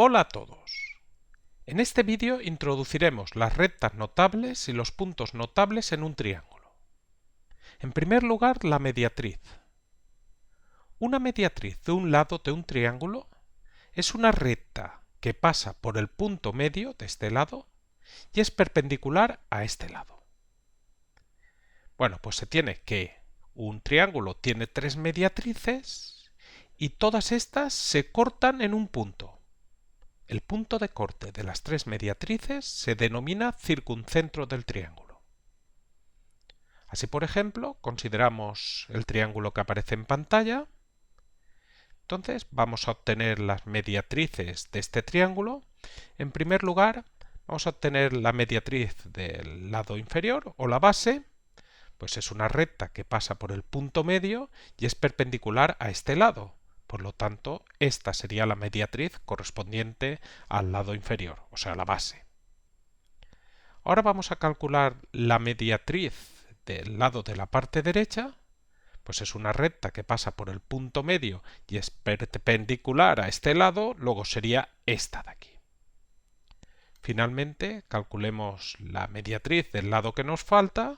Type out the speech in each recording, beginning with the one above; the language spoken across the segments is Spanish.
Hola a todos. En este vídeo introduciremos las rectas notables y los puntos notables en un triángulo. En primer lugar, la mediatriz. Una mediatriz de un lado de un triángulo es una recta que pasa por el punto medio de este lado y es perpendicular a este lado. Bueno, pues se tiene que un triángulo tiene tres mediatrices y todas estas se cortan en un punto. El punto de corte de las tres mediatrices se denomina circuncentro del triángulo. Así, por ejemplo, consideramos el triángulo que aparece en pantalla. Entonces vamos a obtener las mediatrices de este triángulo. En primer lugar, vamos a obtener la mediatriz del lado inferior o la base. Pues es una recta que pasa por el punto medio y es perpendicular a este lado. Por lo tanto, esta sería la mediatriz correspondiente al lado inferior, o sea, la base. Ahora vamos a calcular la mediatriz del lado de la parte derecha. Pues es una recta que pasa por el punto medio y es perpendicular a este lado, luego sería esta de aquí. Finalmente, calculemos la mediatriz del lado que nos falta,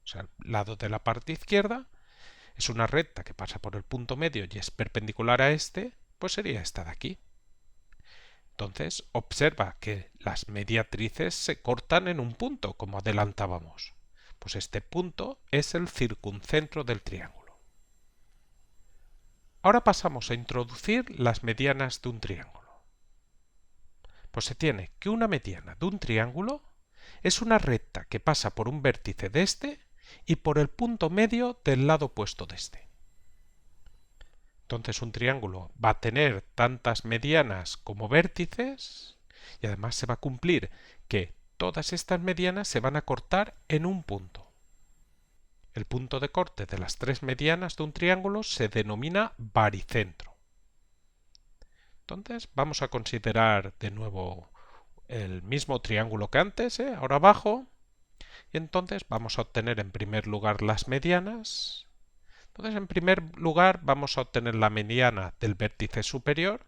o sea, el lado de la parte izquierda. Es una recta que pasa por el punto medio y es perpendicular a este, pues sería esta de aquí. Entonces, observa que las mediatrices se cortan en un punto, como adelantábamos. Pues este punto es el circuncentro del triángulo. Ahora pasamos a introducir las medianas de un triángulo. Pues se tiene que una mediana de un triángulo es una recta que pasa por un vértice de este y por el punto medio del lado opuesto de este. Entonces un triángulo va a tener tantas medianas como vértices y además se va a cumplir que todas estas medianas se van a cortar en un punto. El punto de corte de las tres medianas de un triángulo se denomina baricentro. Entonces vamos a considerar de nuevo el mismo triángulo que antes, ahora abajo, y entonces vamos a obtener en primer lugar las medianas. Entonces en primer lugar vamos a obtener la mediana del vértice superior,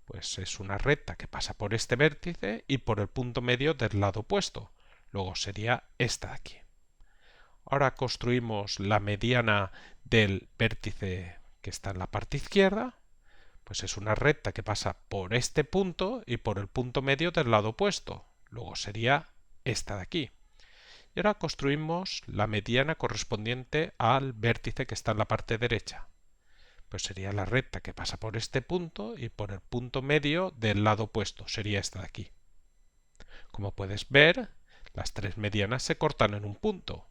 pues es una recta que pasa por este vértice y por el punto medio del lado opuesto, luego sería esta de aquí. Ahora construimos la mediana del vértice que está en la parte izquierda, pues es una recta que pasa por este punto y por el punto medio del lado opuesto, luego sería esta de aquí. Y ahora construimos la mediana correspondiente al vértice que está en la parte derecha. Pues sería la recta que pasa por este punto y por el punto medio del lado opuesto, sería esta de aquí. Como puedes ver, las tres medianas se cortan en un punto.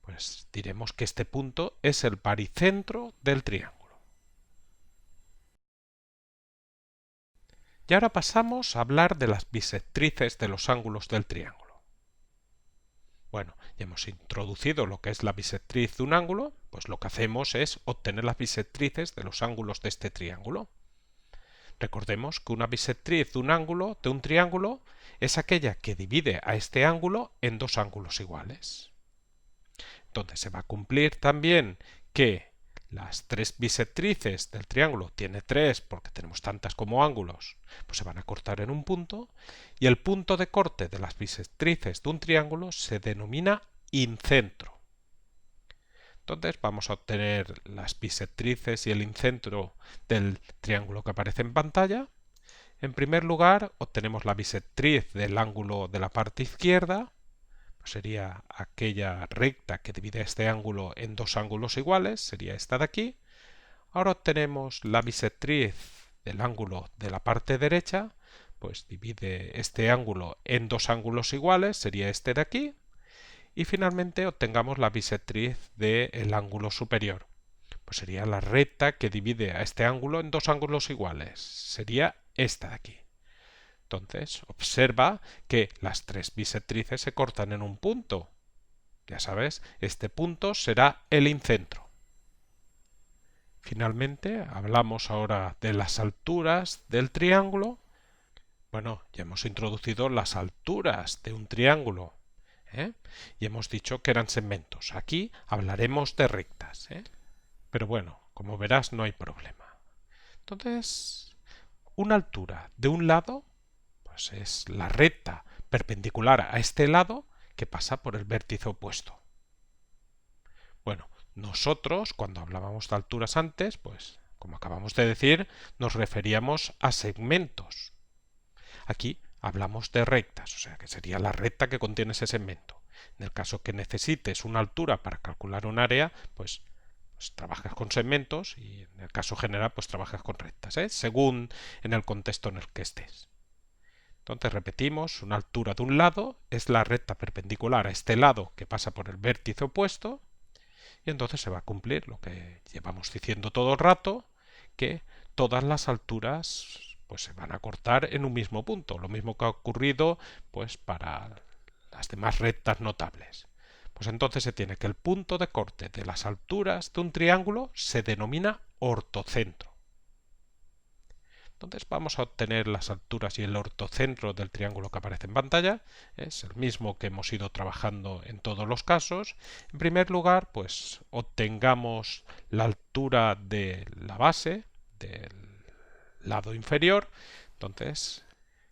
Pues diremos que este punto es el baricentro del triángulo. Y ahora pasamos a hablar de las bisectrices de los ángulos del triángulo. Bueno, ya hemos introducido lo que es la bisectriz de un ángulo, pues lo que hacemos es obtener las bisectrices de los ángulos de este triángulo. Recordemos que una bisectriz de un triángulo, es aquella que divide a este ángulo en dos ángulos iguales. Entonces se va a cumplir también que las tres bisectrices del triángulo, tiene tres porque tenemos tantas como ángulos, pues se van a cortar en un punto, y el punto de corte de las bisectrices de un triángulo se denomina incentro. Entonces vamos a obtener las bisectrices y el incentro del triángulo que aparece en pantalla. En primer lugar obtenemos la bisectriz del ángulo de la parte izquierda, sería aquella recta que divide este ángulo en dos ángulos iguales, sería esta de aquí. Ahora obtenemos la bisectriz del ángulo de la parte derecha, pues divide este ángulo en dos ángulos iguales, sería este de aquí. Y finalmente obtengamos la bisectriz del ángulo superior, pues sería la recta que divide a este ángulo en dos ángulos iguales, sería esta de aquí. Entonces, observa que las tres bisectrices se cortan en un punto. Ya sabes, este punto será el incentro. Finalmente, hablamos ahora de las alturas del triángulo. Bueno, ya hemos introducido las alturas de un triángulo, y hemos dicho que eran segmentos. Aquí hablaremos de rectas, pero bueno, como verás no hay problema. Entonces, una altura de un lado, pues es la recta perpendicular a este lado que pasa por el vértice opuesto. Bueno, nosotros cuando hablábamos de alturas antes, pues como acabamos de decir, nos referíamos a segmentos. Aquí hablamos de rectas, o sea que sería la recta que contiene ese segmento. En el caso que necesites una altura para calcular un área, pues trabajas con segmentos y en el caso general pues trabajas con rectas, según en el contexto en el que estés. Entonces repetimos, una altura de un lado es la recta perpendicular a este lado que pasa por el vértice opuesto y entonces se va a cumplir lo que llevamos diciendo todo el rato, que todas las alturas pues se van a cortar en un mismo punto, lo mismo que ha ocurrido pues para las demás rectas notables. Pues entonces se tiene que el punto de corte de las alturas de un triángulo se denomina ortocentro. Entonces vamos a obtener las alturas y el ortocentro del triángulo que aparece en pantalla. Es el mismo que hemos ido trabajando en todos los casos. En primer lugar, pues obtengamos la altura de la base del lado inferior. Entonces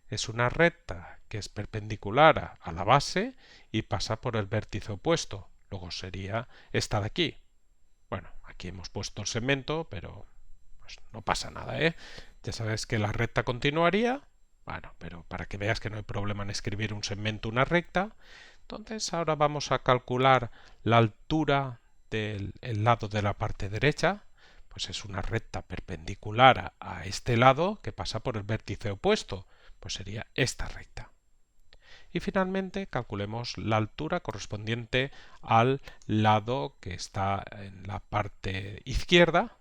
es una recta que es perpendicular a la base y pasa por el vértice opuesto. Luego sería esta de aquí. Bueno, aquí hemos puesto el segmento, pero pues no pasa nada, ¿eh? Ya sabes que la recta continuaría. Bueno, pero para que veas que no hay problema en escribir un segmento, una recta. Entonces ahora vamos a calcular la altura del lado de la parte derecha. Pues es una recta perpendicular a este lado que pasa por el vértice opuesto. Pues sería esta recta. Y finalmente calculemos la altura correspondiente al lado que está en la parte izquierda.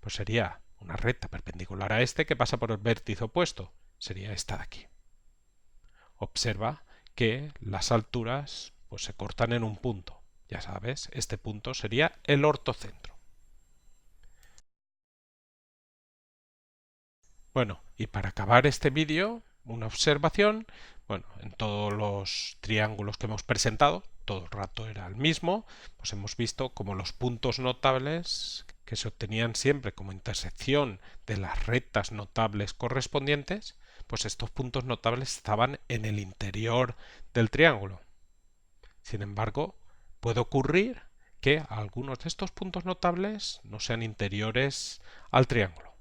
Pues sería una recta perpendicular a este que pasa por el vértice opuesto. Sería esta de aquí. Observa que las alturas pues se cortan en un punto. Ya sabes, este punto sería el ortocentro. Bueno, y para acabar este vídeo, una observación. Bueno, en todos los triángulos que hemos presentado, todo el rato era el mismo, pues hemos visto como los puntos notables que se obtenían siempre como intersección de las rectas notables correspondientes, pues estos puntos notables estaban en el interior del triángulo. Sin embargo, puede ocurrir que algunos de estos puntos notables no sean interiores al triángulo.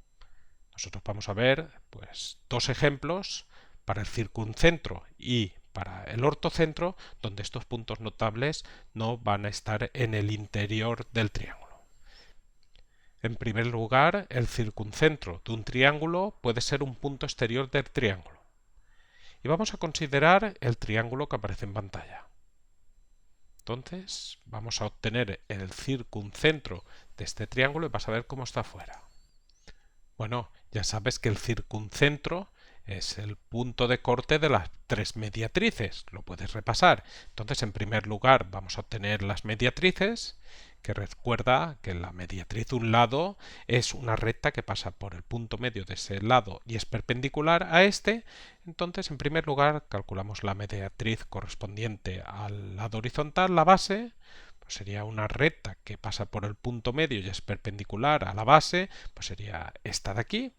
Nosotros vamos a ver pues dos ejemplos para el circuncentro y para el ortocentro, donde estos puntos notables no van a estar en el interior del triángulo. En primer lugar, el circuncentro de un triángulo puede ser un punto exterior del triángulo. Y vamos a considerar el triángulo que aparece en pantalla. Entonces, vamos a obtener el circuncentro de este triángulo y vas a ver cómo está afuera. Bueno, ya sabes que el circuncentro es el punto de corte de las tres mediatrices. Lo puedes repasar. Entonces, en primer lugar, vamos a obtener las mediatrices, que recuerda que la mediatriz de un lado es una recta que pasa por el punto medio de ese lado y es perpendicular a este. Entonces, en primer lugar, calculamos la mediatriz correspondiente al lado horizontal, la base. Pues sería una recta que pasa por el punto medio y es perpendicular a la base, pues sería esta de aquí.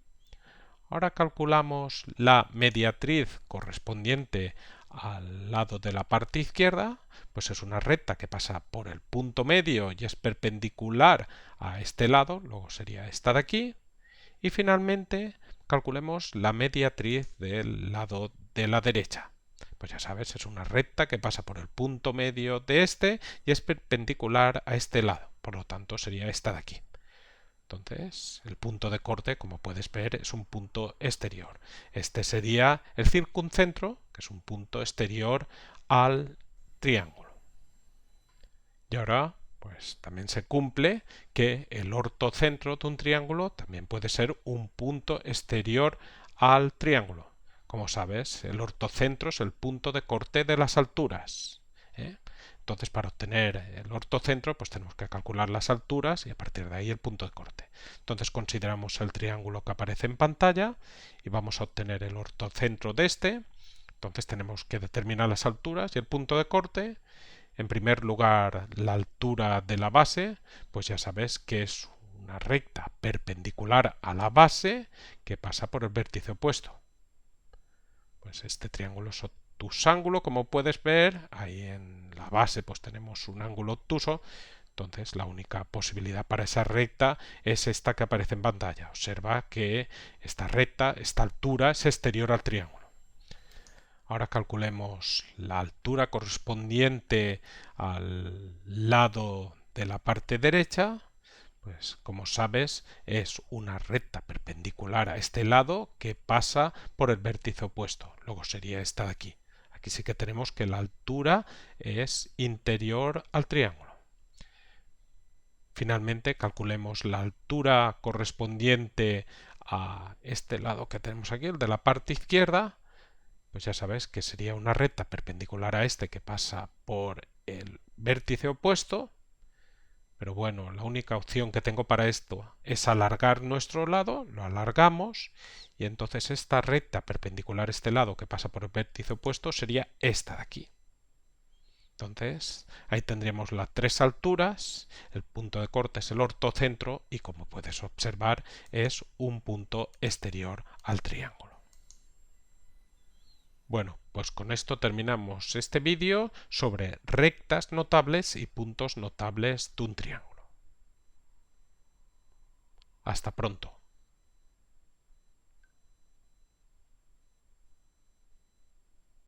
Ahora calculamos la mediatriz correspondiente al lado de la parte izquierda, pues es una recta que pasa por el punto medio y es perpendicular a este lado, luego sería esta de aquí. Y finalmente calculemos la mediatriz del lado de la derecha. Pues ya sabes, es una recta que pasa por el punto medio de este y es perpendicular a este lado, por lo tanto sería esta de aquí. Entonces, el punto de corte, como puedes ver, es un punto exterior. Este sería el circuncentro, que es un punto exterior al triángulo. Y ahora, pues también se cumple que el ortocentro de un triángulo también puede ser un punto exterior al triángulo. Como sabes, el ortocentro es el punto de corte de las alturas. Entonces, para obtener el ortocentro, pues tenemos que calcular las alturas y a partir de ahí el punto de corte. Entonces, consideramos el triángulo que aparece en pantalla y vamos a obtener el ortocentro de este. Entonces, tenemos que determinar las alturas y el punto de corte. En primer lugar, la altura de la base, pues ya sabes que es una recta perpendicular a la base que pasa por el vértice opuesto. Pues este triángulo es obtusángulo, como puedes ver, ahí en la base pues tenemos un ángulo obtuso. Entonces la única posibilidad para esa recta es esta que aparece en pantalla. Observa que esta recta, esta altura es exterior al triángulo. Ahora calculemos la altura correspondiente al lado de la parte derecha. Pues como sabes es una recta perpendicular a este lado que pasa por el vértice opuesto. Luego sería esta de aquí. Aquí sí que tenemos que la altura es interior al triángulo. Finalmente calculemos la altura correspondiente a este lado que tenemos aquí, el de la parte izquierda. Pues ya sabes que sería una recta perpendicular a este que pasa por el vértice opuesto. Pero bueno, la única opción que tengo para esto es alargar nuestro lado, lo alargamos y entonces esta recta perpendicular a este lado que pasa por el vértice opuesto sería esta de aquí. Entonces ahí tendríamos las tres alturas, el punto de corte es el ortocentro y como puedes observar es un punto exterior al triángulo. Bueno, pues con esto terminamos este vídeo sobre rectas notables y puntos notables de un triángulo. Hasta pronto.